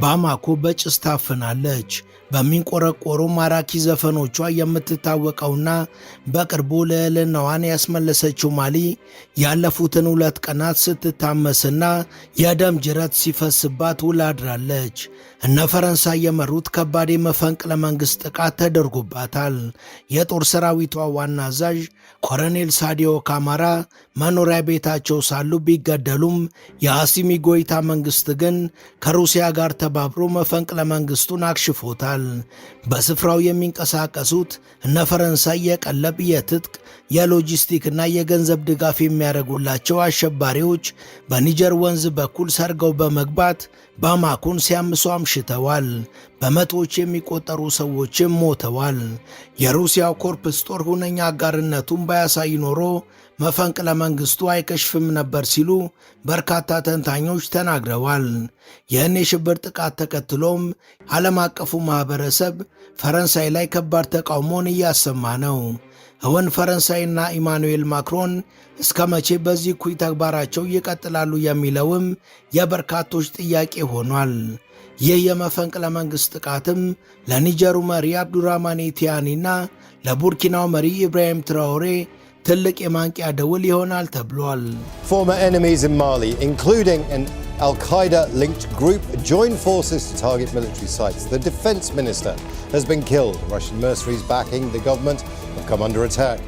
ባማኮ በጭስ ታፍናለች። በሚንቆረቆሩ ማራኪ ዘፈኖቿ የምትታወቀውና በቅርቡ ልዕልናዋን ያስመለሰችው ማሊ ያለፉትን 2 ቀናት ስትታመስና የደም ጅረት ሲፈስባት ውላ አድራለች። እነ ፈረንሳይ የመሩት ከባድ የመፈንቅለ መንግሥት ጥቃት ተደርጎባታል። የጦር ሰራዊቷ ዋና አዛዥ ኮሎኔል ሳዲዮ ካማራ መኖሪያ ቤታቸው ሳሉ ቢገደሉም የአሲሚ ጎይታ መንግሥት ግን ከሩሲያ ጋር ተባብሮ መፈንቅለ መንግሥቱን አክሽፎታል። በስፍራው የሚንቀሳቀሱት እነ ፈረንሳይ የቀለብ፣ የትጥቅ፣ የሎጂስቲክና የገንዘብ ድጋፍ የሚያደርጉላቸው አሸባሪዎች በኒጀር ወንዝ በኩል ሰርገው በመግባት ባማኮን ሲያምሱ አምሽተዋል። በመቶዎች የሚቆጠሩ ሰዎችም ሞተዋል። የሩሲያው ኮርፕስ ጦር ሁነኛ አጋርነቱን ባያሳይ ኖሮ መፈንቅለ መንግሥቱ አይከሽፍም ነበር ሲሉ በርካታ ተንታኞች ተናግረዋል። ይህን የሽብር ጥቃት ተከትሎም ዓለም አቀፉ ማኅበረሰብ ፈረንሳይ ላይ ከባድ ተቃውሞን እያሰማ ነው። እውን ፈረንሳይና ኢማኑኤል ማክሮን እስከ መቼ በዚህ እኩይ ተግባራቸው ይቀጥላሉ የሚለውም የበርካቶች ጥያቄ ሆኗል። ይህ የመፈንቅለ መንግሥት ጥቃትም ለኒጀሩ መሪ አብዱራህማን ቲያኒና ለቡርኪናው መሪ ኢብራሂም ትራኦሬ ትልቅ የማንቂያ ደውል ይሆናል ተብሏል። Former enemies in Mali, including an Al-Qaeda-linked group, joined forces to target military sites. The defense minister has been killed. Russian mercenaries backing the government have come under attack.